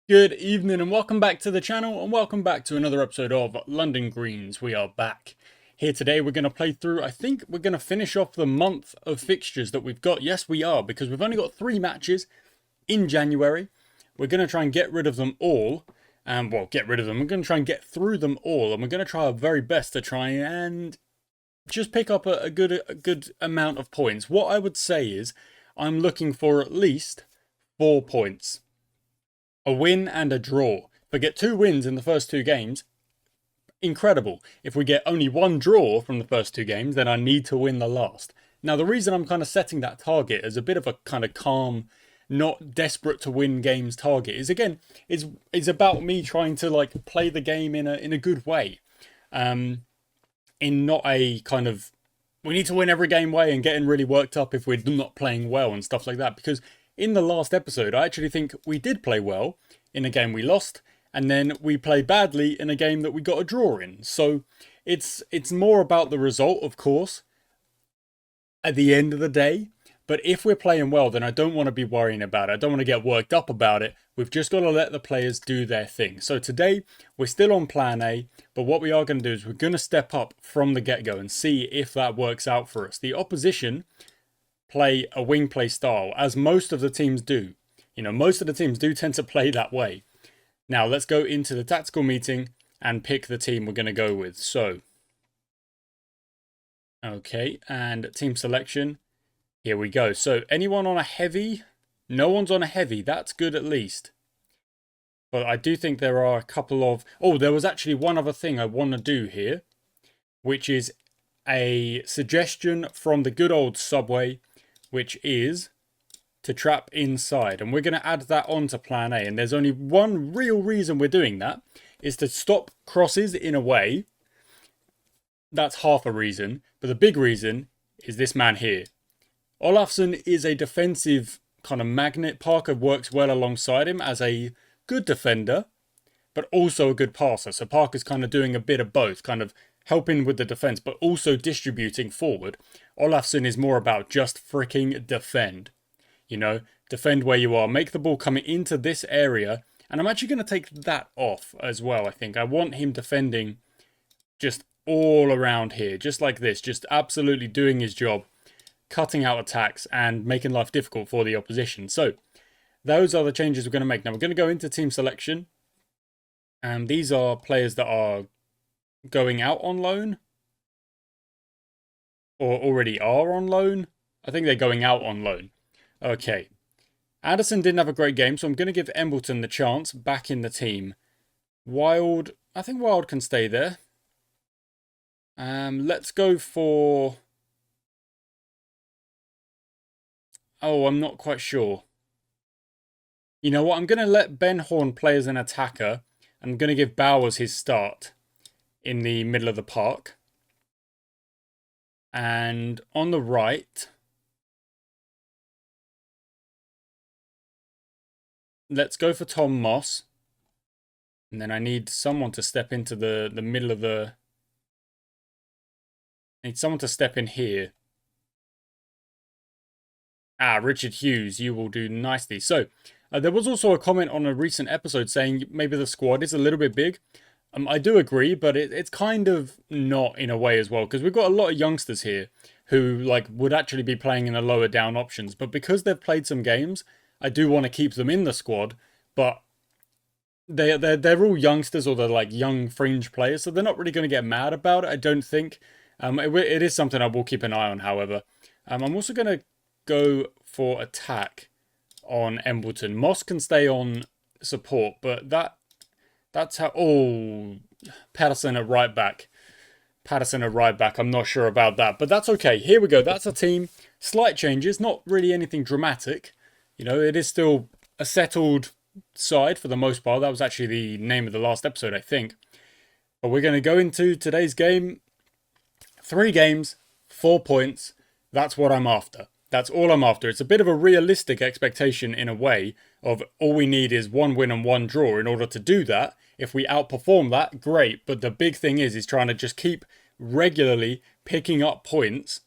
Good evening and welcome back to the channel and welcome back to another episode of London Greens. We are back. Here today we're going to play through, I think we're going to finish off the month of fixtures that we've got. Yes, we are, because we've only got 3 matches in January. We're going to try and get rid of them all. Get rid of them. We're going to try and get through them all, and we're going to try our very best to try and just pick up a good amount of points. What I would say is I'm looking for at least 4 points. A win and a draw. If we get 2 wins in the first 2 games, incredible. If we get only 1 draw from the first 2 games, then I need to win the last. Now, the reason I'm kind of setting that target as a bit of a kind of calm, not desperate to win games target is, again, is about me trying to like play the game in a good way. In not a kind of we need to win every game way and getting really worked up if we're not playing well and stuff like that. Because in the last episode, I actually think we did play well in a game we lost, and then we played badly in a game that we got a draw in. So it's more about the result, of course, at the end of the day. But if we're playing well, then I don't want to be worrying about it. I don't want to get worked up about it. We've just got to let the players do their thing. So today, we're still on plan A, but what we are going to do is we're going to step up from the get-go and see if that works out for us. The opposition play a wing play style, as most of the teams do. You know, most of the teams do tend to play that way. Now, let's go into the tactical meeting and pick the team we're going to go with. So, okay, and team selection. Here we go. So, anyone on a heavy? No one's on a heavy. That's good at least. But I do think there are a couple of... Oh, there was actually one other thing I want to do here, which is a suggestion from the good old Subway, which is to trap inside. And we're going to add that onto plan A. And there's only one real reason we're doing that, is to stop crosses in a way. That's half a reason. But the big reason is this man here. Olafsson is a defensive kind of magnet. Parker works well alongside him as a good defender, but also a good passer. So Parker's kind of doing a bit of both, kind of helping with the defense, but also distributing forward. Olafsson is more about just freaking defend. You know, defend where you are. Make the ball coming into this area. And I'm actually going to take that off as well, I think. I want him defending just all around here, just like this. Just absolutely doing his job, cutting out attacks and making life difficult for the opposition. So those are the changes we're going to make. Now we're going to go into team selection. And these are players that are going out on loan. Or already are on loan. I think they're going out on loan. Okay. Addison didn't have a great game, so I'm going to give Embleton the chance back in the team. Wild, I think Wild can stay there. Let's go for... Oh, I'm not quite sure. You know what? I'm going to let Ben Horn play as an attacker. I'm going to give Bowers his start in the middle of the park. And on the right, let's go for Tom Moss. And then I need someone to step into the middle of the... I need someone to step in here. Richard Hughes, you will do nicely. So, there was also a comment on a recent episode saying maybe the squad is a little bit big. I do agree, but it's kind of not in a way as well, because we've got a lot of youngsters here who like would actually be playing in the lower down options. But because they've played some games, I do want to keep them in the squad. But they're all youngsters, or they're like young fringe players, so they're not really going to get mad about it, I don't think. It is something I will keep an eye on, however. I'm also going to go for attack on Embleton. Moss can stay on support, but that's how... Oh, Patterson at right back. Patterson at right back. I'm not sure about that, but that's okay. Here we go. That's a team. Slight changes. Not really anything dramatic. You know, it is still a settled side for the most part. That was actually the name of the last episode, I think. But we're going to go into today's game. 3 games, 4 points. That's what I'm after. That's all I'm after. It's a bit of a realistic expectation in a way of all we need is 1 win and 1 draw in order to do that. If we outperform that, great. But the big thing is trying to just keep regularly picking up points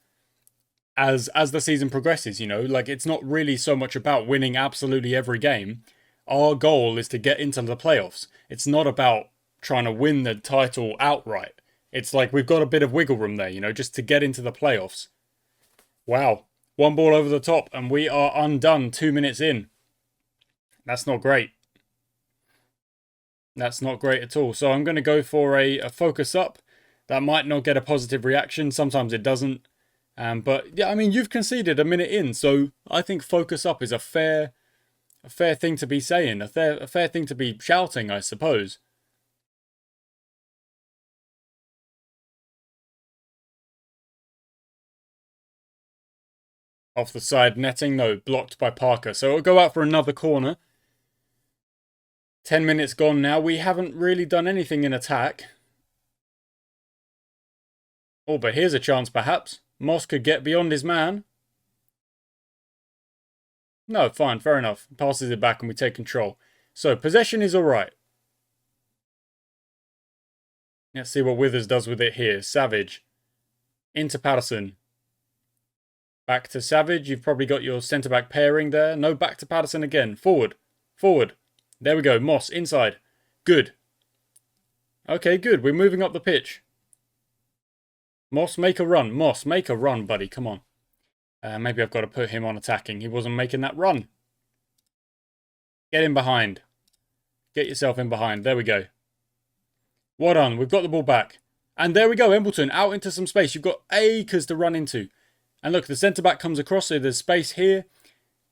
as the season progresses, you know. Like, it's not really so much about winning absolutely every game. Our goal is to get into the playoffs. It's not about trying to win the title outright. It's like we've got a bit of wiggle room there, you know, just to get into the playoffs. Wow. One ball over the top and we are undone 2 minutes in. That's not great. That's not great at all. So I'm going to go for a focus up. That might not get a positive reaction. Sometimes it doesn't. But yeah, I mean, you've conceded a minute in. So I think focus up is a fair thing to be saying. A fair thing to be shouting, I suppose. Off the side netting. No, blocked by Parker. So it'll go out for another corner. 10 minutes gone now. We haven't really done anything in attack. Oh, but here's a chance perhaps. Moss could get beyond his man. No, fine, fair enough. Passes it back and we take control. So, possession is alright. Let's see what Withers does with it here. Savage. Into Patterson. Back to Savage. You've probably got your centre-back pairing there. No, back to Patterson again. Forward. Forward. There we go. Moss, inside. Good. Okay, good. We're moving up the pitch. Moss, make a run. Moss, make a run, buddy. Come on. Maybe I've got to put him on attacking. He wasn't making that run. Get in behind. Get yourself in behind. There we go. Well done. We've got the ball back. And there we go. Embleton out into some space. You've got acres to run into. And look, the centre-back comes across, so there's space here.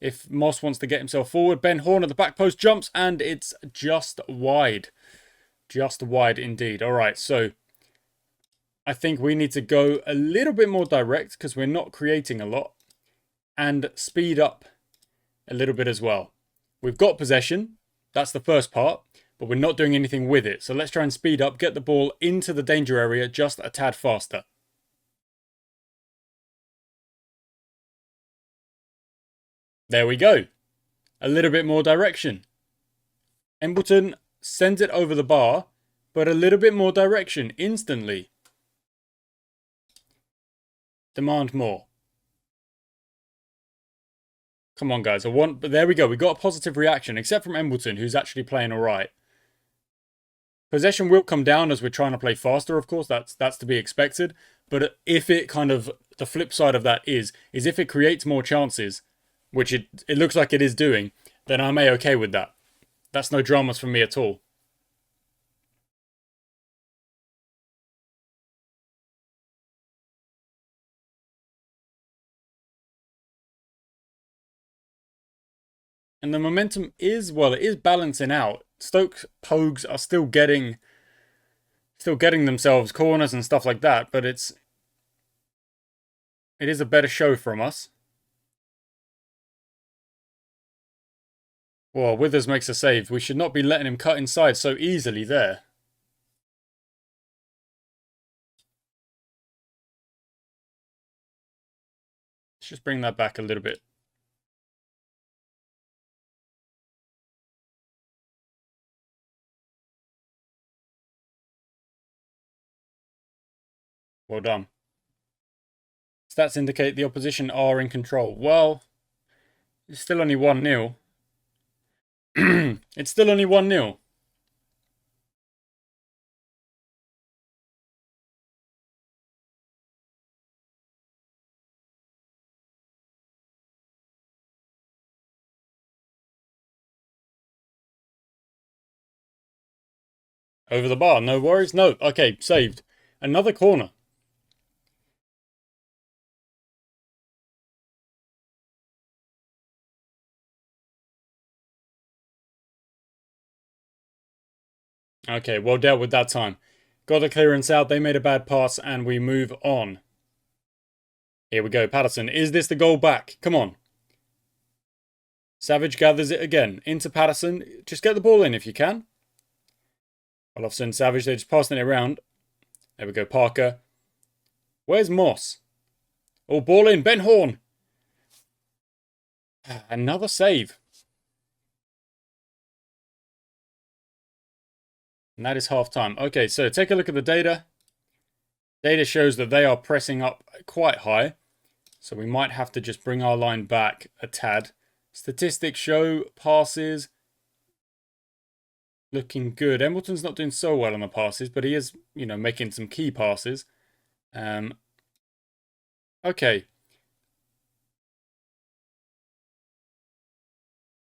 If Moss wants to get himself forward. Ben Horn at the back post jumps, and it's just wide. Just wide indeed. All right, so I think we need to go a little bit more direct because we're not creating a lot. And speed up a little bit as well. We've got possession. That's the first part. But we're not doing anything with it. So let's try and speed up, get the ball into the danger area just a tad faster. There we go. A little bit more direction. Embleton sends it over the bar, but a little bit more direction instantly. Demand more. Come on, guys. But there we go. We got a positive reaction, except from Embleton, who's actually playing all right. Possession will come down as we're trying to play faster, of course. That's to be expected. But if it kind of, the flip side of that is if it creates more chances, which it looks like it is doing, then I'm A-okay with that. That's no dramas for me at all. And the momentum is, well, it is balancing out. Stoke Pogues are still getting themselves corners and stuff like that, but it is a better show from us. Well, Withers makes a save. We should not be letting him cut inside so easily there. Let's just bring that back a little bit. Well done. Stats indicate the opposition are in control. Well, it's still only 1-0. It's still only 1-0. Over the bar, no worries. No, okay, saved. Another corner. Okay, well dealt with that time. Got the clearance out, they made a bad pass, and we move on. Here we go, Patterson. Is this the goal back? Come on. Savage gathers it again. Into Patterson. Just get the ball in if you can. Olofsson, Savage, they're just passing it around. There we go, Parker. Where's Moss? Oh, ball in. Ben Horn. Another save. And that is half time. Okay, so take a look at the data. Data shows that they are pressing up quite high. So we might have to just bring our line back a tad. Statistics show passes Looking good. Embleton's not doing so well on the passes, but he is, making some key passes. Okay.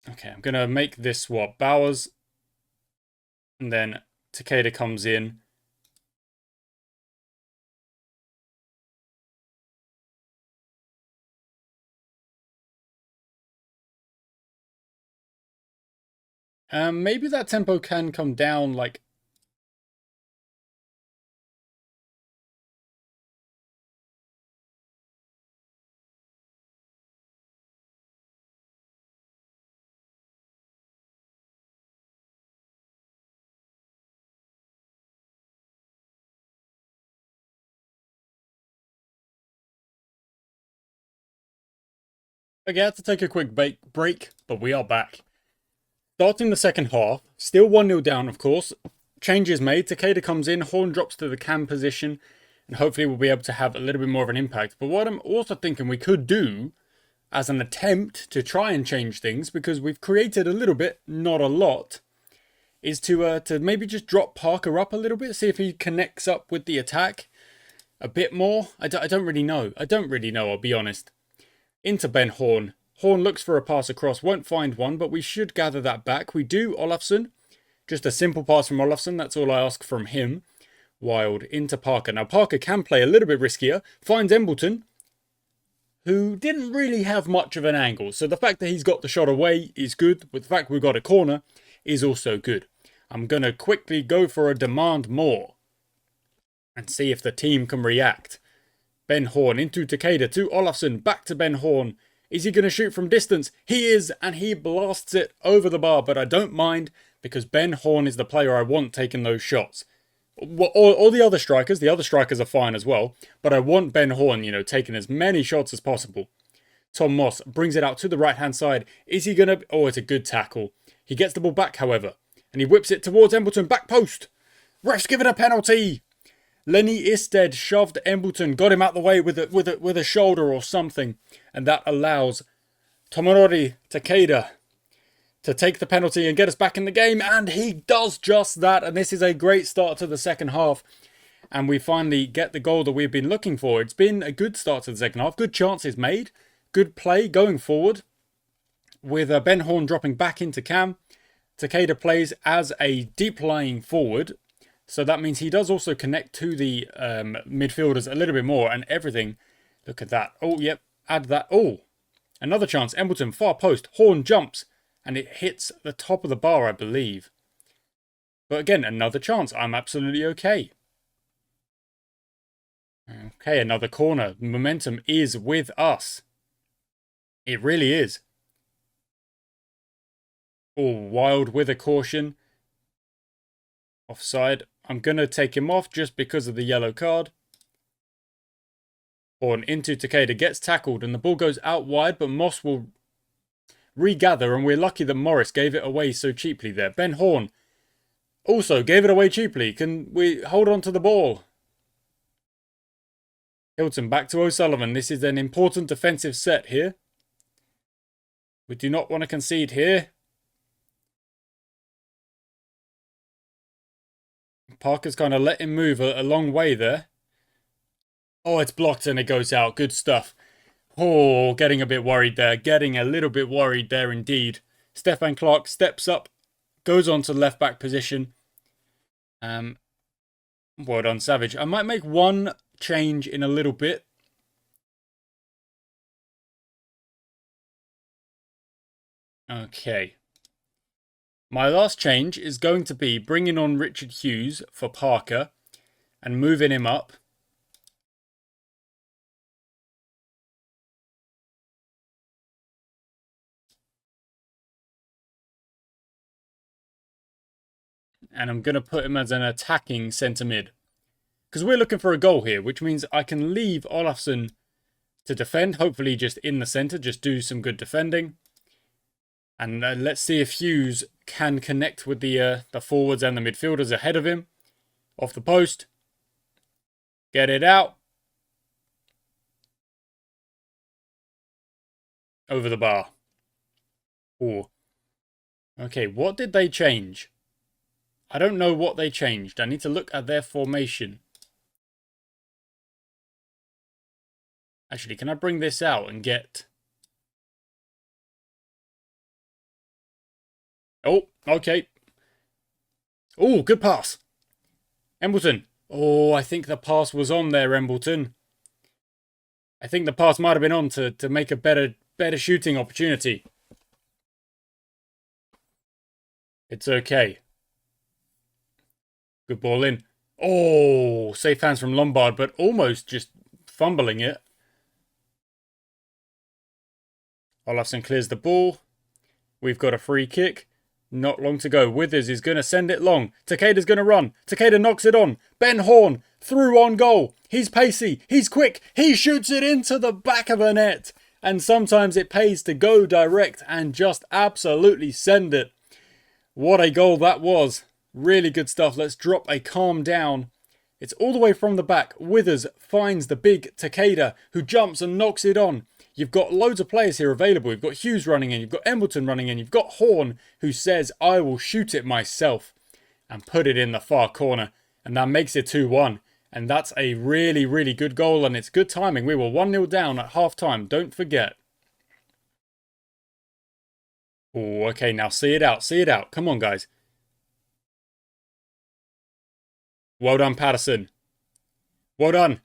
Okay, I'm going to make this swap. Bowers, and then Takeda comes in. Maybe that tempo can come down, like... Okay, I had to take a quick break, but we are back. Starting the second half, still 1-0 down, of course. Changes made. Takeda comes in, Horn drops to the cam position, and hopefully we'll be able to have a little bit more of an impact. But what I'm also thinking we could do as an attempt to try and change things, because we've created a little bit, not a lot, is to maybe just drop Parker up a little bit, see if he connects up with the attack a bit more. I don't really know. I'll be honest. Into Ben Horn. Horn looks for a pass across, won't find one, but we should gather that back. We do. Olafsson. Just a simple pass from Olafsson. That's all I ask from him. Wild into Parker. Now, Parker can play a little bit riskier. Finds Embleton, who didn't really have much of an angle. So the fact that he's got the shot away is good. With the fact we've got a corner is also good. I'm going to quickly go for a demand more and see if the team can react. Ben Horn into Takeda to Olafsson. Back to Ben Horn. Is he going to shoot from distance? He is, and he blasts it over the bar. But I don't mind, because Ben Horn is the player I want taking those shots. All the other strikers are fine as well. But I want Ben Horn, taking as many shots as possible. Tom Moss brings it out to the right-hand side. Is he going to... Oh, it's a good tackle. He gets the ball back, however. And he whips it towards Embleton. Back post. Refs give it a penalty. Lenny Isted shoved Embleton, got him out the way with a shoulder or something, and that allows Tomonori Takeda to take the penalty and get us back in the game, and he does just that. And this is a great start to the second half, and we finally get the goal that we've been looking for. It's been a good start to the second half, good chances made, good play going forward, with Ben Horn dropping back into cam. Takeda plays as a deep-lying forward. So that means he does also connect to the midfielders a little bit more, and everything. Look at that. Oh, yep. Add that. Oh, another chance. Embleton, far post. Horn jumps, and it hits the top of the bar, I believe. But again, another chance. I'm absolutely okay. Okay, another corner. Momentum is with us. It really is. Oh, Wild with a caution. Offside. I'm going to take him off just because of the yellow card. Horn into Takeda, gets tackled, and the ball goes out wide, but Moss will regather, and we're lucky that Morris gave it away so cheaply there. Ben Horn also gave it away cheaply. Can we hold on to the ball? Hilton back to O'Sullivan. This is an important defensive set here. We do not want to concede here. Parker's kind of let him move a long way there. Oh, it's blocked and it goes out. Good stuff. Oh, getting a bit worried there. Getting a little bit worried there indeed. Stefan Clark steps up. Goes on to left back position. Well done, Savage. I might make one change in a little bit. Okay. My last change is going to be bringing on Richard Hughes for Parker and moving him up. And I'm going to put him as an attacking centre mid. Because we're looking for a goal here, which means I can leave Olafsson to defend. Hopefully just in the centre, just do some good defending. And let's see if Hughes can connect with the forwards and the midfielders ahead of him. Off the post. Get it out. Over the bar. Oh. Okay, what did they change? I don't know what they changed. I need to look at their formation. Actually, can I bring this out and get... Oh, okay. Oh, good pass. Embleton. Oh, I think the pass was on there, Embleton. I think the pass might have been on to make a better shooting opportunity. It's okay. Good ball in. Oh, safe hands from Lombard, but almost just fumbling it. Olafsson clears the ball. We've got a free kick. Not long to go. Withers is going to send it long. Takeda's going to run. Takeda knocks it on. Ben Horn through on goal. He's pacey. He's quick. He shoots it into the back of the net. And sometimes it pays to go direct and just absolutely send it. What a goal that was. Really good stuff. Let's drop a calm down. It's all the way from the back. Withers finds the big Takeda, who jumps and knocks it on. You've got loads of players here available. You've got Hughes running in. You've got Embleton running in. You've got Horn, who says, I will shoot it myself, and put it in the far corner. And that makes it 2-1. And that's a really, really good goal. And it's good timing. We were 1-0 down at half time. Don't forget. Oh, okay. Now see it out. See it out. Come on, guys. Well done, Patterson. Well done.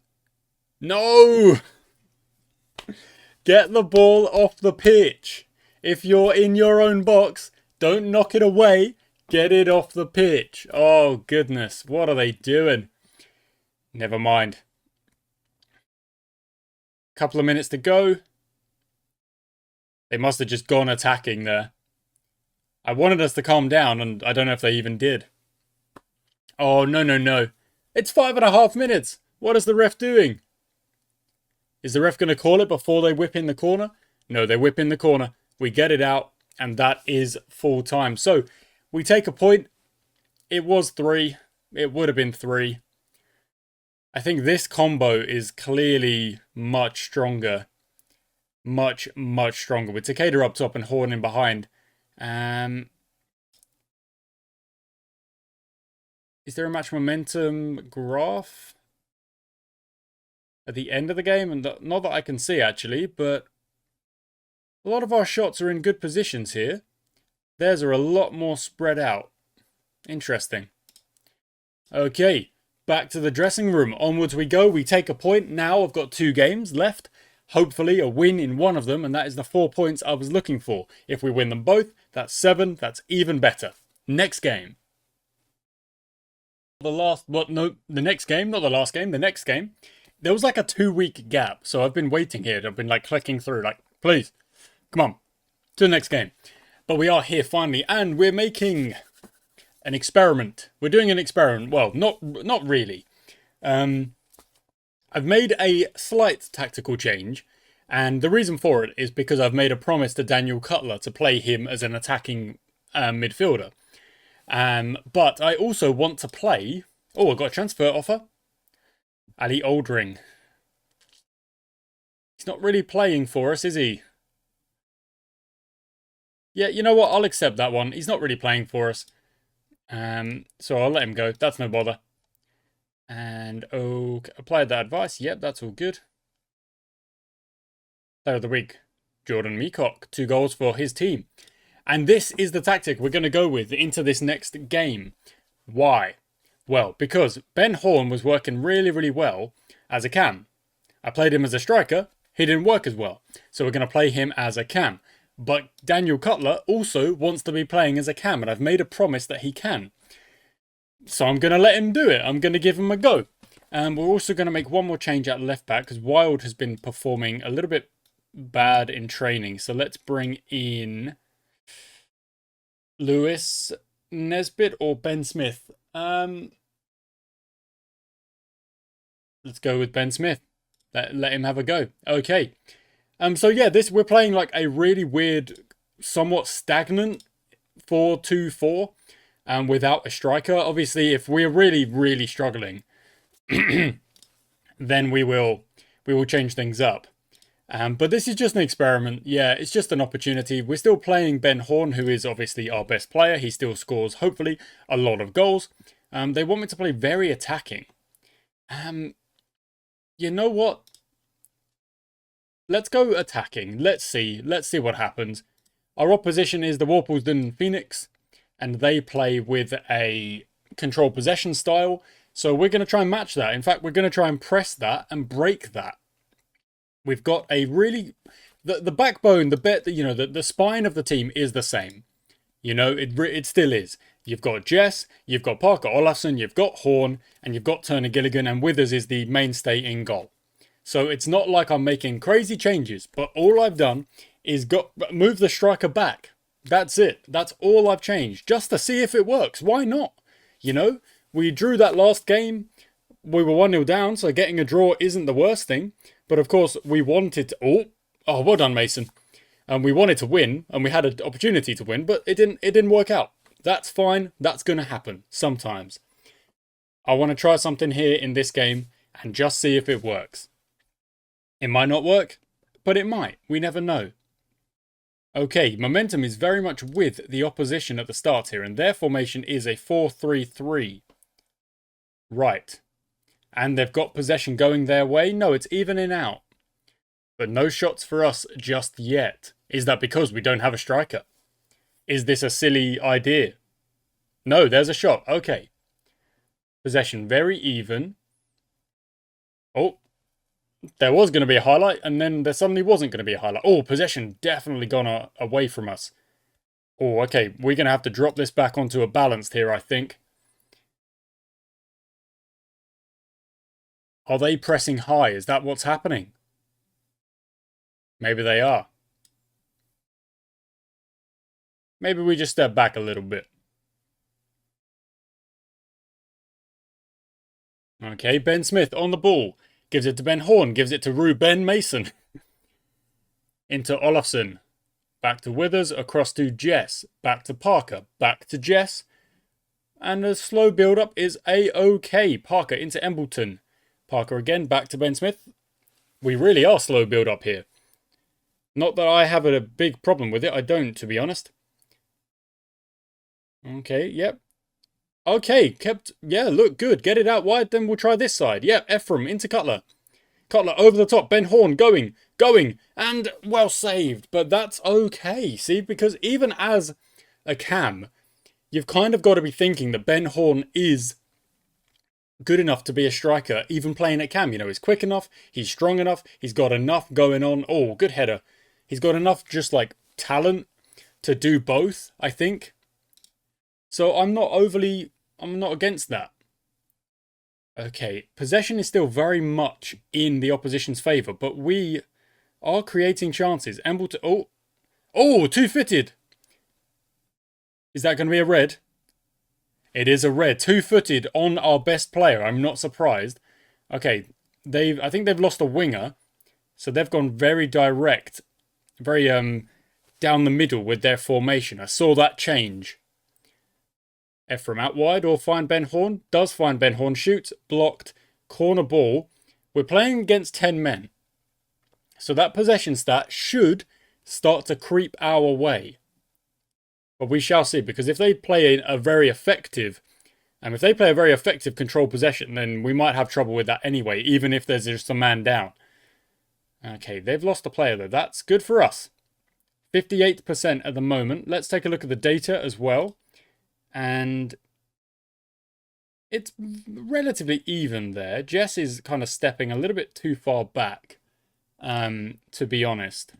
No! Get the ball off the pitch. If you're in your own box, don't knock it away. Get it off the pitch. Oh, goodness. What are they doing? Never mind. Couple of minutes to go. They must have just gone attacking there. I wanted us to calm down, and I don't know if they even did. Oh, no, no, no. It's 5.5 minutes. What is the ref doing? Is the ref going to call it before they whip in the corner? No, they whip in the corner. We get it out, and that is full time. So, we take a point. It was 3. It would have been 3. I think this combo is clearly much stronger. Much, much stronger. With Takeda up top and Horn in behind. Is there a match momentum graph at the end of the game? And not that I can see, actually, but a lot of our shots are in good positions here. Theirs are a lot more spread out. Interesting. Okay, back to the dressing room. Onwards we go. We take a point. Now I've got 2 games left. Hopefully a win in one of them, and that is the 4 points I was looking for. If we win them both, that's 7. That's even better. Next game. The next game, not the last game, the next game. There was like a 2-week gap, so I've been waiting here. I've been like clicking through, like, please, come on, to the next game. But we are here finally, and we're making an experiment. We're doing an experiment. Well, not really. I've made a slight tactical change, and the reason for it is because I've made a promise to Daniel Cutler to play him as an attacking midfielder. But I also want to play... Oh, I got a transfer offer. Ali Oldring. He's not really playing for us, is he? Yeah, you know what? I'll accept that one. He's not really playing for us. So I'll let him go. That's no bother. And, okay, applied that advice. Yep, that's all good. Player of the week, Jordan Meacock. 2 goals for his team. And this is the tactic we're going to go with into this next game. Why? Well, because Ben Horn was working really, really well as a cam. I played him as a striker. He didn't work as well. So we're going to play him as a cam. But Daniel Cutler also wants to be playing as a cam, and I've made a promise that he can. So I'm going to let him do it. I'm going to give him a go. And we're also going to make one more change at left back, because Wild has been performing a little bit bad in training. So let's bring in Lewis Nesbitt or Ben Smith. Let's go with Ben Smith. Let him have a go. Okay. So yeah, we're playing like a really weird, somewhat stagnant 4-2-4, without a striker. Obviously, if we're really, really struggling, then we will change things up. But this is just an experiment. Yeah, it's just an opportunity. We're still playing Ben Horn, who is obviously our best player. He still scores, hopefully, a lot of goals. They want me to play very attacking. You know what? Let's go attacking. Let's see. Let's see what happens. Our opposition is the Worplesdon Phoenix, and they play with a control possession style. So we're going to try and match that. In fact, we're going to try and press that and break that. We've got a really... The backbone, the spine of the team is the same. You know, it still is. You've got Jess, you've got Parker Olafsson, you've got Horn, and you've got Turner Gilligan, and Withers is the mainstay in goal. So it's not like I'm making crazy changes, but all I've done is move the striker back. That's it. That's all I've changed, just to see if it works. Why not? You know, we drew that last game. We were 1-0 down, so getting a draw isn't the worst thing. But of course, we wanted to... Oh, well done, Mason. And we wanted to win, and we had an opportunity to win, but it didn't work out. That's fine. That's going to happen sometimes. I want to try something here in this game and just see if it works. It might not work, but it might. We never know. Okay, momentum is very much with the opposition at the start here, and their formation is a 4-3-3. Right. And they've got possession going their way. No, it's evening out. But no shots for us just yet. Is that because we don't have a striker? Is this a silly idea? No, there's a shot. Okay. Possession very even. Oh. There was going to be a highlight, and then there suddenly wasn't going to be a highlight. Oh, possession definitely gone away from us. Oh, okay. We're going to have to drop this back onto a balanced here, I think. Are they pressing high? Is that what's happening? Maybe they are. Maybe we just step back a little bit. Okay, Ben Smith on the ball. Gives it to Ben Horn. Gives it to Ruben Mason. Into Olafsson. Back to Withers. Across to Jess. Back to Parker. Back to Jess. And a slow build-up is A-OK. Parker into Embleton. Parker again. Back to Ben Smith. We really are slow build-up here. Not that I have a big problem with it. I don't, to be honest. Okay, yep. Okay, yeah, look good. Get it out wide, then we'll try this side. Yep, Ephraim into Cutler. Cutler over the top. Ben Horn going, and well saved. But that's okay, see? Because even as a cam, you've kind of got to be thinking that Ben Horn is good enough to be a striker, even playing at cam. You know, he's quick enough, he's strong enough, he's got enough going on. Oh, good header. He's got enough just like talent to do both, I think. So I'm not against that. Okay, possession is still very much in the opposition's favour, but we are creating chances. Embleton, oh, two-footed. Is that going to be a red? It is a red. Two-footed on our best player. I'm not surprised. Okay, I think they've lost a winger, so they've gone very direct, very down the middle with their formation. I saw that change. Ephraim out wide or find Ben Horn. Does find Ben Horn. Shoots. Blocked. Corner ball. We're playing against 10 men. So that possession stat should start to creep our way. But we shall see. Because if they play a very effective... if they play a very effective control possession, then we might have trouble with that anyway. Even if there's just a man down. Okay, they've lost a player though. That's good for us. 58% at the moment. Let's take a look at the data as well. And it's relatively even there. Jess is kind of stepping a little bit too far back, to be honest.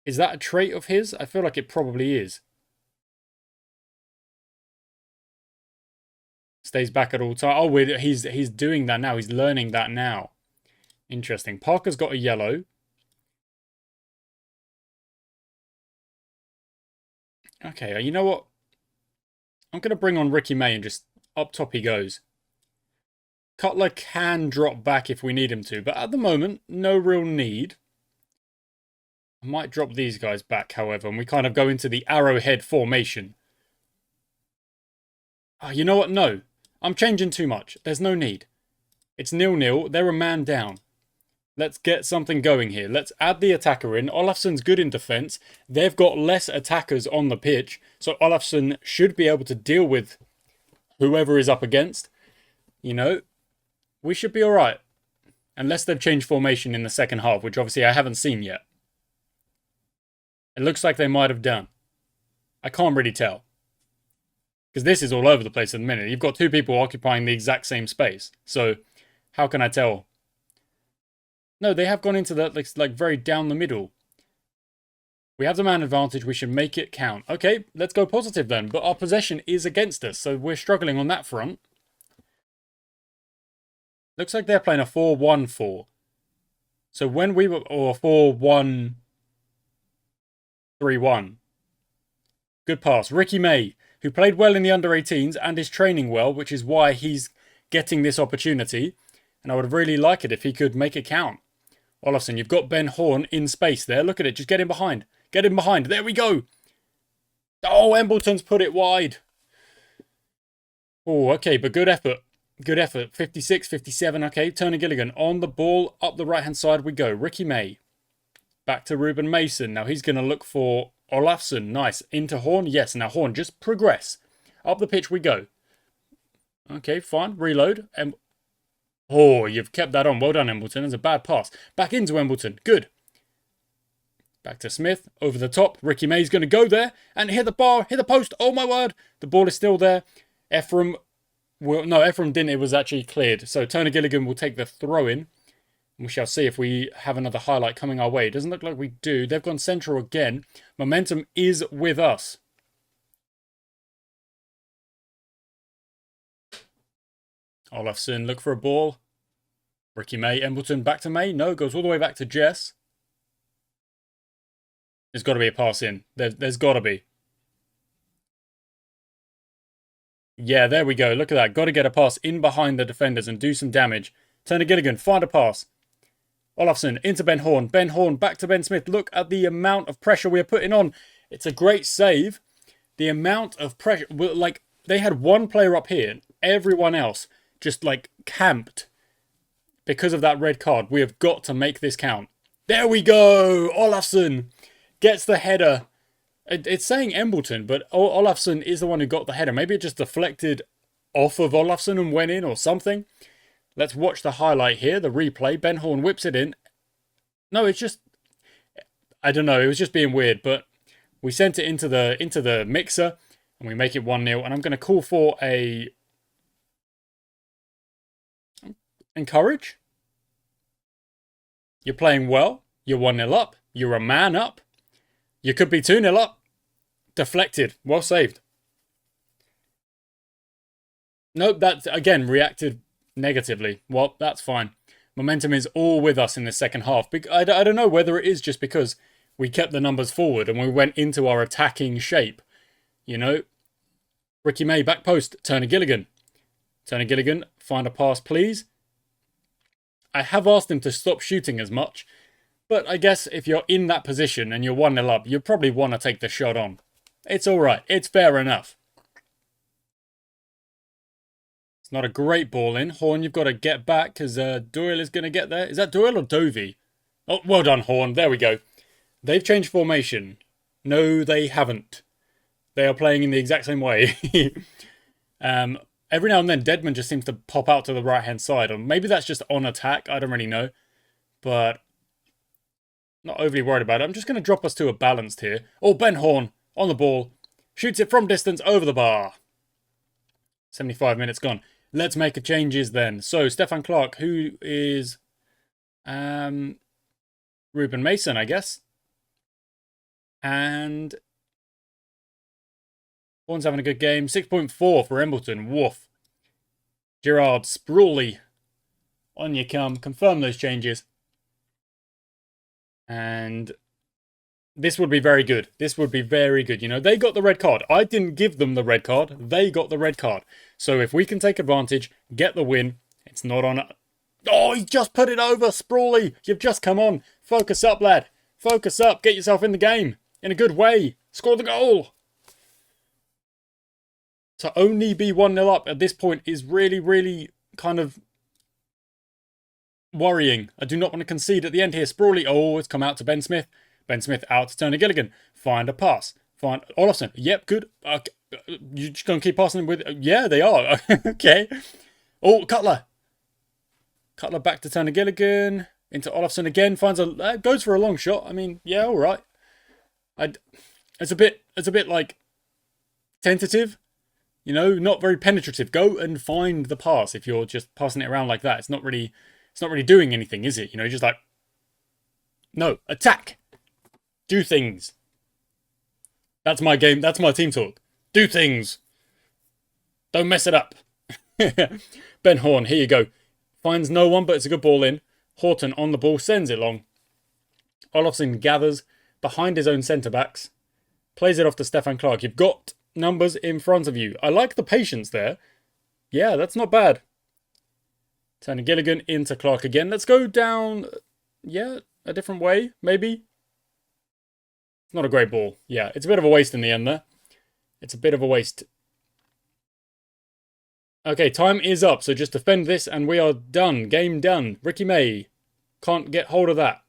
Is that a trait of his? I feel like it probably is. Stays back at all times. Oh, he's doing that now. He's learning that now. Interesting. Parker's got a yellow. Okay, you know what? I'm going to bring on Ricky May and just up top he goes. Cutler can drop back if we need him to, but at the moment, no real need. I might drop these guys back, however, and we kind of go into the arrowhead formation. Oh, you know what? No. I'm changing too much. There's no need. It's 0-0. They're a man down. Let's get something going here. Let's add the attacker in. Olafsson's good in defense. They've got less attackers on the pitch, so Olafsson should be able to deal with whoever is up against. You know, we should be all right. Unless they've changed formation in the second half, which obviously I haven't seen yet. It looks like they might have done. I can't really tell. Because this is all over the place at the minute. You've got two people occupying the exact same space. So, how can I tell? No, they have gone into that, like very down the middle. We have the man advantage. We should make it count. Okay, let's go positive then. But our possession is against us, so we're struggling on that front. Looks like they're playing a 4-1-4. So when we were... Or 4-1-3-1. Good pass. Ricky May, who played well in the under-18s and is training well, which is why he's getting this opportunity. And I would really like it if he could make it count. Olafsson, you've got Ben Horn in space there. Look at it. Just get him behind. Get him behind. There we go. Oh, Embleton's put it wide. Oh, okay, but good effort. Good effort. 56, 57. Okay, Turner Gilligan on the ball. Up the right-hand side we go. Ricky May. Back to Ruben Mason. Now he's going to look for Olafsson. Nice. Into Horn. Yes, now Horn, just progress. Up the pitch we go. Okay, fine. Reload. Oh, you've kept that on. Well done, Embleton. It's a bad pass. Back into Embleton. Good. Back to Smith. Over the top. Ricky May's going to go there and hit the bar. Hit the post. Oh, my word. The ball is still there. Ephraim... Well, no, Ephraim didn't. It was actually cleared. So Turner Gilligan will take the throw-in. We shall see if we have another highlight coming our way. It doesn't look like we do. They've gone central again. Momentum is with us. Olafsson, look for a ball. Ricky May, Embleton, back to May. No, goes all the way back to Jess. There's got to be a pass in. There's got to be. Yeah, there we go. Look at that. Got to get a pass in behind the defenders and do some damage. Turner Gilligan, find a pass. Olafsson into Ben Horn. Ben Horn back to Ben Smith. Look at the amount of pressure we are putting on. It's a great save. The amount of pressure. Like, they had one player up here and everyone else just, like, camped because of that red card. We have got to make this count. There we go. Olafsson gets the header. It's saying Embleton, but Olafsson is the one who got the header. Maybe it just deflected off of Olafsson and went in or something. Let's watch the highlight here, the replay. Ben Horn whips it in. No, it's just... I don't know, it was just being weird, but we sent it into the mixer and we make it 1-0. And I'm going to call for a... Encourage? You're playing well. You're 1-0 up. You're a man up. You could be 2-0 up. Deflected. Well saved. Nope, that, again, reacted negatively. Well, that's fine. Momentum is all with us in the second half. I don't know whether it is just because we kept the numbers forward and we went into our attacking shape. You know? Ricky May, back post. Turner Gilligan. Turner Gilligan, find a pass, please. I have asked him to stop shooting as much. But I guess if you're in that position and you're 1-0 up, you probably want to take the shot on. It's alright. It's fair enough. It's not a great ball in. Horn, you've got to get back because Doyle is going to get there. Is that Doyle or Dovey? Oh, well done, Horn. There we go. They've changed formation. No, they haven't. They are playing in the exact same way. Every now and then, Deadman just seems to pop out to the right-hand side. Or maybe that's just on attack. I don't really know. But... not overly worried about it. I'm just going to drop us to a balanced here. Oh, Ben Horn on the ball. Shoots it from distance over the bar. 75 minutes gone. Let's make a changes then. So, Stefan Clark, who is Ruben Mason, I guess. And Horn's having a good game. 6.4 for Embleton. Woof. Gerard Sprawley. On you come. Confirm those changes. And this would be very good. This would be very good. You know, they got the red card. I didn't give them the red card. They got the red card. So if we can take advantage, get the win, it's not on... Oh, he just put it over, Sprawley. You've just come on. Focus up, lad. Focus up. Get yourself in the game. In a good way. Score the goal. To only be 1-0 up at this point is really, really kind of Worrying. I do not want to concede at the end here. Sprawley. Oh, it's come out to Ben Smith. Ben Smith out to Turner Gilligan. Find a pass. Find Olofsson. Yep, good. Okay. You just gonna keep passing with? Yeah, they are. Okay. Oh, Cutler. Cutler back to Turner Gilligan. Into Olofsson again. Finds a goes for a long shot. I mean, yeah, all right. It's a bit like tentative. You know, not very penetrative. Go and find the pass if you're just passing it around like that. It's not really doing anything, is it? You know, just like, no, attack. Do things. That's my game. That's my team talk. Do things. Don't mess it up. Ben Horn, here you go. Finds no one, but it's a good ball in. Horton on the ball, sends it long. Olofsson gathers behind his own centre-backs. Plays it off to Stefan Clark. You've got numbers in front of you. I like the patience there. Yeah, that's not bad. Turner Gilligan into Clark again. Let's go down, yeah, a different way, maybe. It's not a great ball. Yeah, it's a bit of a waste in the end there. It's a bit of a waste. Okay, time is up, so just defend this and we are done. Game done. Ricky May can't get hold of that.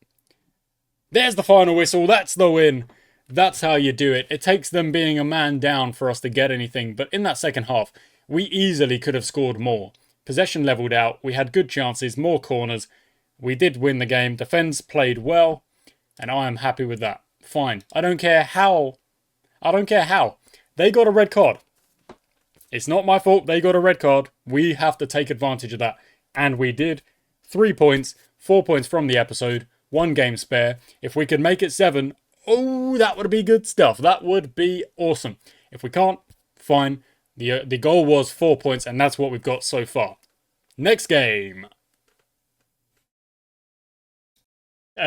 There's the final whistle. That's the win. That's how you do it. It takes them being a man down for us to get anything, but in that second half, we easily could have scored more. Possession leveled out. We had good chances, more corners. We did win the game. Defense played well, and I am happy with that. Fine. I don't care how. They got a red card. It's not my fault they got a red card. We have to take advantage of that. And we did. 3 points, 4 points from the episode, 1 game spare. If we could make it 7, oh, that would be good stuff. That would be awesome. If we can't, fine. The goal was 4 points, and that's what we've got so far. Next game.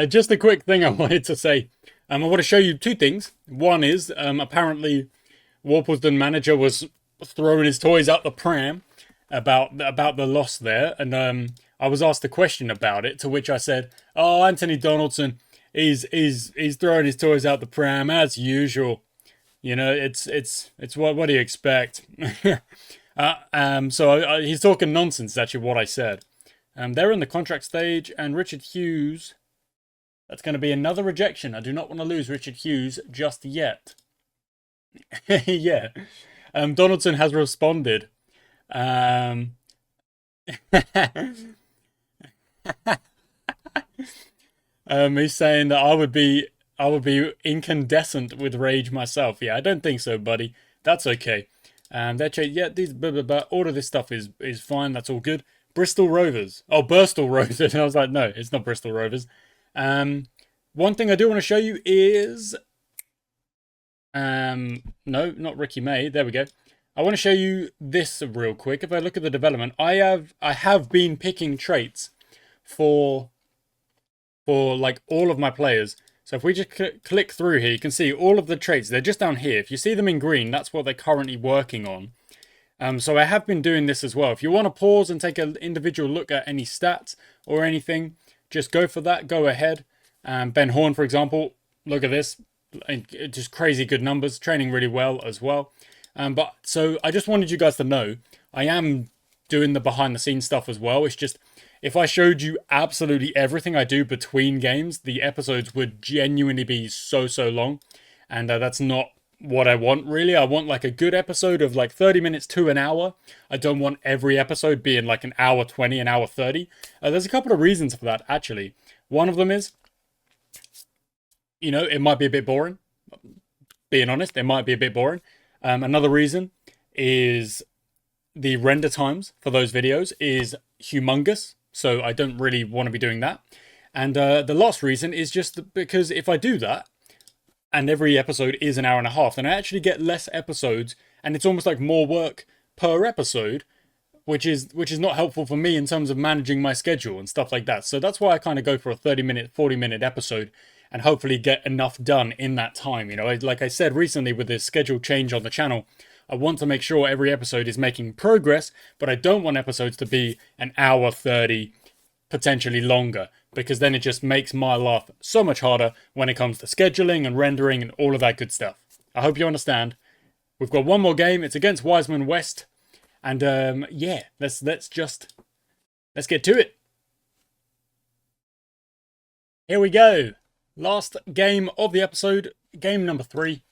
Just a quick thing I wanted to say. I want to show you 2 things. One is, apparently, Warplesden manager was throwing his toys out the pram about the loss there, and I was asked a question about it, to which I said, "Oh, Anthony Donaldson, he's throwing his toys out the pram as usual. You know, it's what do you expect?" So he's talking nonsense. Actually, what I said. They're in the contract stage, and Richard Hughes. That's going to be another rejection. I do not want to lose Richard Hughes just yet. Yeah. Donaldson has responded. He's saying that I would be incandescent with rage myself. Yeah, I don't think so, buddy. That's okay. Yeah, these all of this stuff is fine. That's all good. Bristol Rovers. Oh, Bristol Rovers. And I was like, no, it's not Bristol Rovers. One thing I do want to show you is no, not Ricky May. There we go. I want to show you this real quick. If I look at the development, I have been picking traits for like all of my players. So if we just click through here, you can see all of the traits. They're just down here. If you see them in green, that's what they're currently working on. So I have been doing this as well. If you want to pause and take an individual look at any stats or anything, just go for that. Go ahead. Ben Horn, for example, look at this. Just crazy good numbers. Training really well as well. But so I just wanted you guys to know I am doing the behind the scenes stuff as well. It's just if I showed you absolutely everything I do between games, the episodes would genuinely be so long, and that's not what I want really. I want like a good episode of like 30 minutes to an hour. I don't want every episode being like an hour 20, an hour 30. There's a couple of reasons for that actually. One of them is, you know, it might be a bit boring. Being honest, it might be a bit boring. Another reason is the render times for those videos is humongous, so I don't really want to be doing that. And the last reason is just because if I do that, and every episode is an hour and a half, then I actually get less episodes, and it's almost like more work per episode, which is not helpful for me in terms of managing my schedule and stuff like that. So that's why I kind of go for a 30-minute, 40-minute episode, and hopefully get enough done in that time. You know, like I said recently with the schedule change on the channel, I want to make sure every episode is making progress, but I don't want episodes to be an hour 30, potentially longer, because then it just makes my life so much harder when it comes to scheduling and rendering and all of that good stuff. I hope you understand. We've got one more game. It's against Wiseman West. And yeah, let's get to it. Here we go. Last game of the episode, game number 3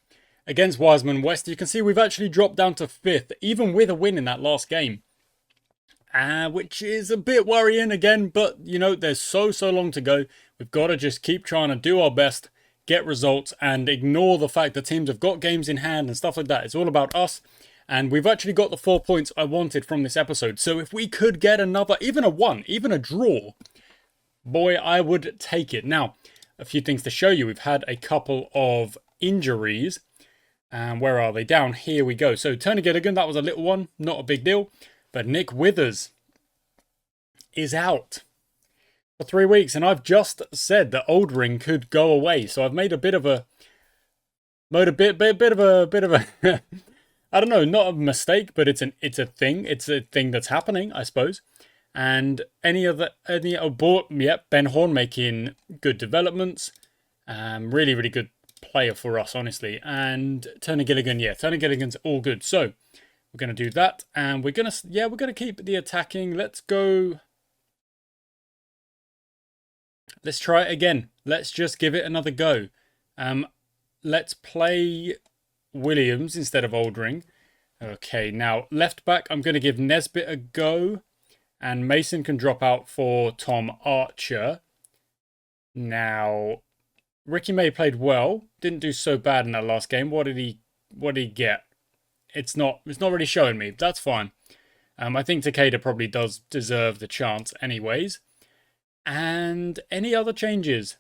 against Wiseman West. You can see we've actually dropped down to 5th, even with a win in that last game. Which is a bit worrying again, but you know, there's so long to go. We've got to just keep trying to do our best, get results, and ignore the fact that teams have got games in hand and stuff like that. It's all about us. And we've actually got the 4 points I wanted from this episode. So if we could get another, even a 1, even a draw, boy, I would take it. Now, a few things to show you. We've had a couple of injuries. And where are they? Down here we go. So Tony Gilligan, that was a little one, not a big deal. But Nick Withers is out for 3 weeks. And I've just said that Oldring could go away. So I've made a bit of a I don't know, not a mistake, but it's a thing. It's a thing that's happening, I suppose. And Ben Horn making good developments. Really good player for us, honestly. And Turner Gilligan, Turner Gilligan's all good. So we're gonna do that, and we're gonna keep the attacking. Let's go. Let's try it again. Let's just give it another go. Let's play Williams instead of Oldring. Okay, now left back, I'm going to give Nesbitt a go. And Mason can drop out for Tom Archer. Now, Ricky May played well. Didn't do so bad in that last game. What did he get? It's not really showing me. That's fine. I think Takeda probably does deserve the chance anyways. And any other changes?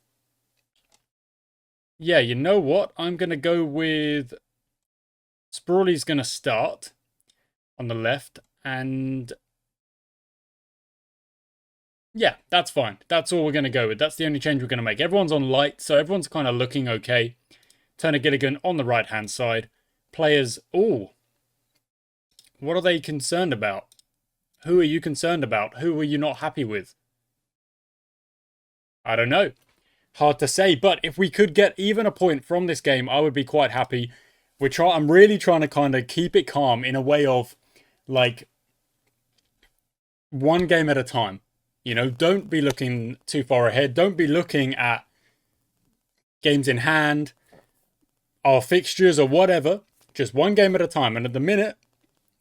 Yeah, you know what? I'm going to go with Sprawley's going to start on the left. And yeah, that's fine. That's all we're going to go with. That's the only change we're going to make. Everyone's on light, so everyone's kind of looking okay. Turner Gilligan on the right-hand side. Players, oh, what are they concerned about? Who are you concerned about? Who are you not happy with? I don't know. Hard to say, but if we could get even a point from this game, I would be quite happy. I'm really trying to kind of keep it calm in a way of, like, one game at a time. You know, don't be looking too far ahead. Don't be looking at games in hand, our fixtures or whatever. Just one game at a time. And at the minute,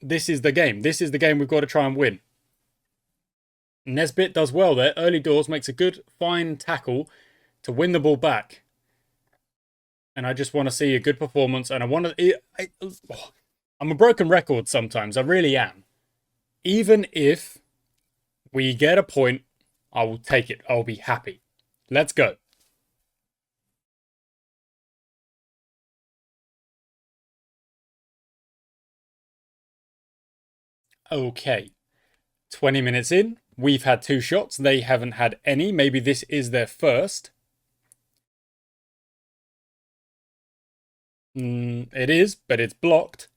this is the game. This is the game we've got to try and win. Nesbitt does well there. Early doors, makes a good, fine tackle to win the ball back. And I just want to see a good performance. And I want to... I'm a broken record sometimes. I really am. Even if we get a point, I will take it. I'll be happy. Let's go. Okay. 20 minutes in. We've had 2 shots. They haven't had any. Maybe this is their first. It is, but it's blocked.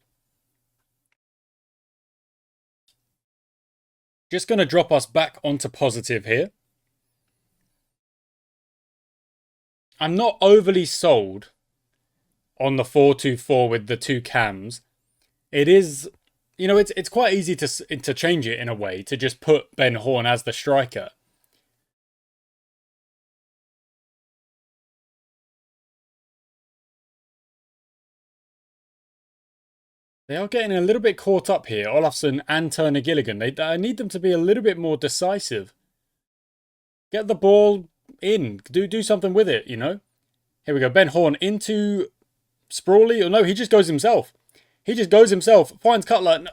Just going to drop us back onto positive here. I'm not overly sold on the 4-2-4 with the 2 cams. It is, you know, it's quite easy to change it in a way, to just put Ben Horn as the striker. They are getting a little bit caught up here, Olafsson and Turner Gilligan. I need them to be a little bit more decisive. Get the ball in. Do something with it, you know. Here we go. Ben Horn into Sprawley. Oh, no, he just goes himself. He just goes himself. Finds Cutler. No.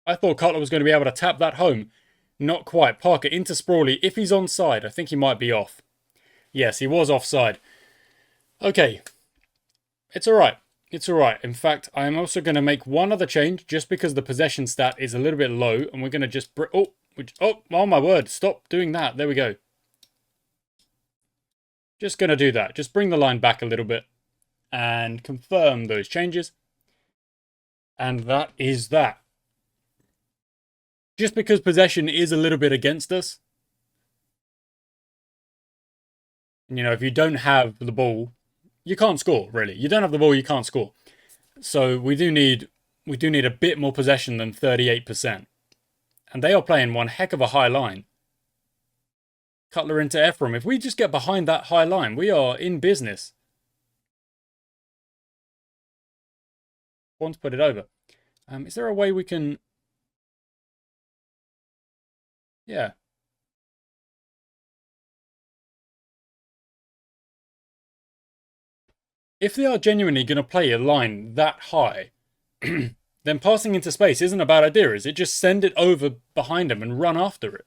I thought Cutler was going to be able to tap that home. Not quite. Parker into Sprawley. If he's onside, I think he might be off. Yes, he was offside. Okay. It's all right. It's all right. In fact, I'm also going to make one other change just because the possession stat is a little bit low. And we're going to just... Oh, my word. Stop doing that. There we go. Just going to do that. Just bring the line back a little bit. And confirm those changes. And that is that. Just because possession is a little bit against us. You know, if you don't have the ball... You can't score, really. You don't have the ball, you can't score. So we do need a bit more possession than 38%. And they are playing one heck of a high line. Cutler into Ephraim. If we just get behind that high line, we are in business. Want to put it over. Is there a way we can... Yeah. If they are genuinely going to play a line that high, then passing into space isn't a bad idea, is it? Just send it over behind them and run after it.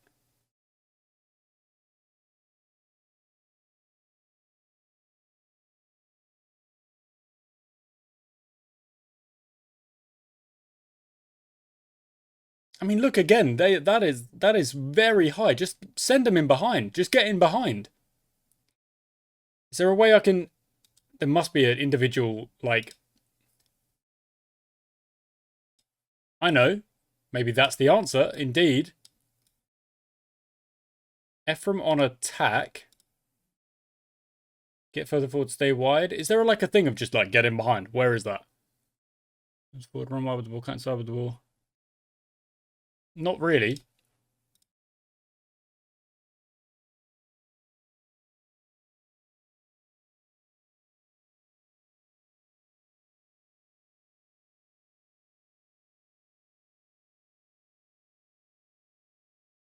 I mean, look again. That is very high. Just send them in behind. Just get in behind. Is there a way I can? There must be an individual, like... I know. Maybe that's the answer. Indeed. Ephraim on attack. Get further forward, stay wide. Is there like a thing of just like get in behind? Where is that? Forward, run wide with the ball, can't side with the ball. Not really.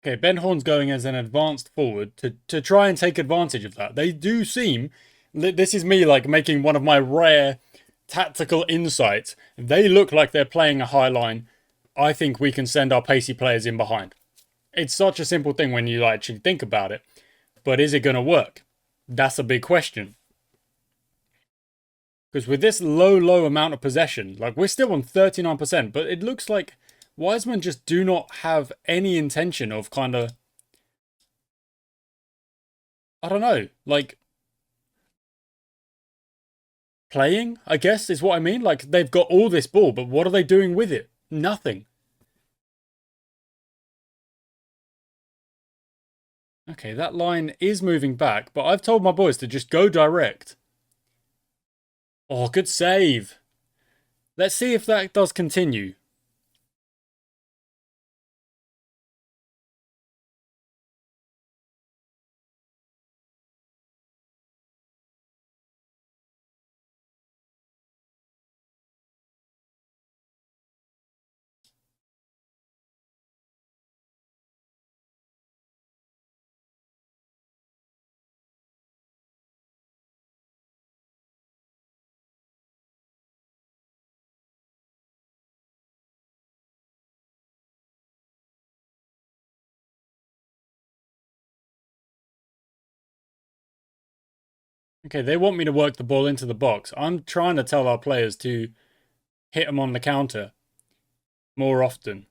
Okay, Ben Horn's going as an advanced forward to try and take advantage of that. They do seem... This is me like making one of my rare tactical insights. They look like they're playing a high line. I think we can send our pacey players in behind. It's such a simple thing when you actually think about it. But is it going to work? That's a big question. Because with this low amount of possession, like we're still on 39%, but it looks like Wiseman just do not have any intention of kind of... I don't know, like... playing, I guess, is what I mean. Like, they've got all this ball, but what are they doing with it? Nothing. Okay, that line is moving back, but I've told my boys to just go direct. Oh, good save. Let's see if that does continue. Okay, they want me to work the ball into the box. I'm trying to tell our players to hit them on the counter more often.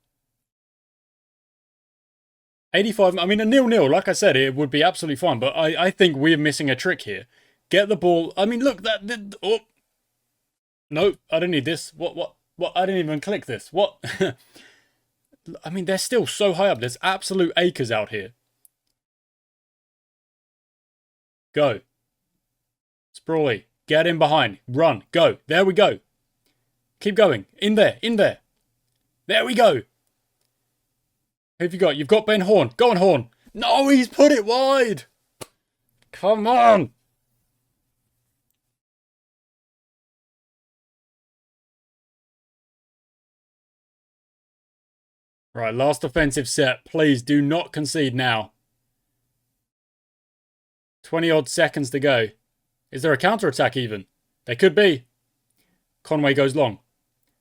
85, I mean, a 0-0, like I said, it would be absolutely fine, but I think we're missing a trick here. Get the ball. I mean, look, oh. No, I don't need this. What? I didn't even click this. What? I mean, they're still so high up. There's absolute acres out here. Go. Sprawley, get in behind. Run. Go. There we go. Keep going. In there. In there. There we go. Who have you got? You've got Ben Horn. Go on, Horn. No, he's put it wide. Come on. Right, last offensive set. Please do not concede now. 20-odd seconds to go. Is there a counter-attack even? There could be. Conway goes long.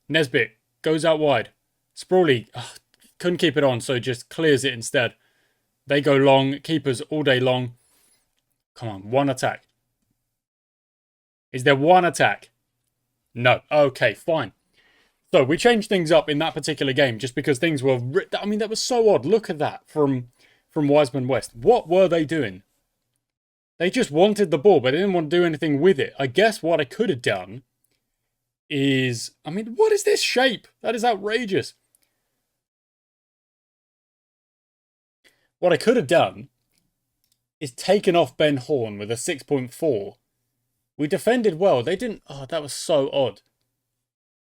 Nesbitt goes out wide. Sprawley couldn't keep it on, so just clears it instead. They go long. Keepers all day long. Come on, one attack. Is there one attack? No. Okay, fine. So we changed things up in that particular game just because things were... I mean, that was so odd. Look at that from Wiseman West. What were they doing? They just wanted the ball, but they didn't want to do anything with it. I guess what I could have done is... I mean, what is this shape? That is outrageous. What I could have done is taken off Ben Horn with a 6.4. We defended well. They didn't... Oh, that was so odd.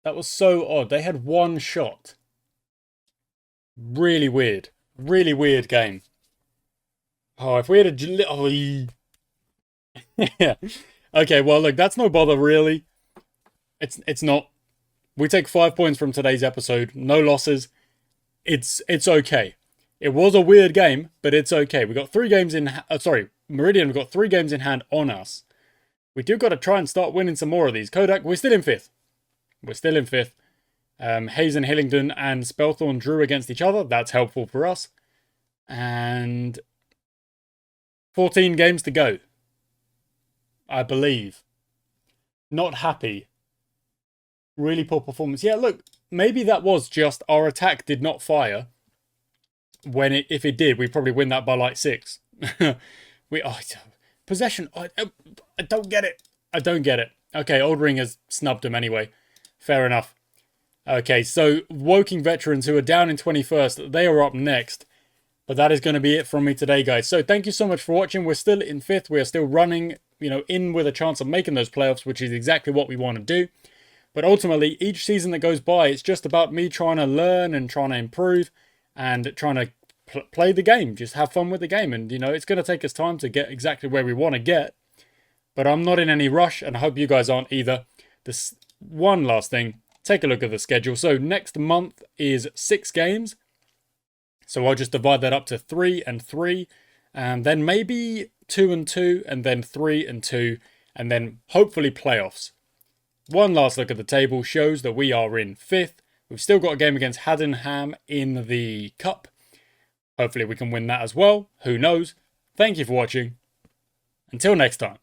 That was so odd. They had one shot. Really weird. Really weird game. Oh, if we had a... Oh, yeah. Okay, well, look, that's no bother, really. It's not. We take 5 points from today's episode. No losses. It's okay. It was a weird game, but it's okay. We got 3 games in... sorry, Meridian, we've got 3 games in hand on us. We do got to try and start winning some more of these. Kodak, we're still in 5th. We're still in 5th. Hayes and Hillingdon and Spellthorne drew against each other. That's helpful for us. And 14 games to go, I believe. Not happy. Really poor performance. Yeah, look, maybe that was just our attack did not fire. If it did, we'd probably win that by like 6. Possession. I don't get it. I don't get it. Okay, Old Ring has snubbed him anyway. Fair enough. Okay, so Woking Veterans, who are down in 21st, they are up next. But that is going to be it from me today, guys. So thank you so much for watching. We're still in 5th. We are still running, in with a chance of making those playoffs, which is exactly what we want to do. But ultimately, each season that goes by, it's just about me trying to learn and trying to improve and trying to play the game. Just have fun with the game. And, it's going to take us time to get exactly where we want to get. But I'm not in any rush, and I hope you guys aren't either. This one last thing. Take a look at the schedule. So next month is 6 games. So I'll just divide that up to 3 and 3. And then maybe 2 and 2. And then 3 and 2. And then hopefully playoffs. One last look at the table shows that we are in 5th. We've still got a game against Haddenham in the Cup. Hopefully we can win that as well. Who knows? Thank you for watching. Until next time.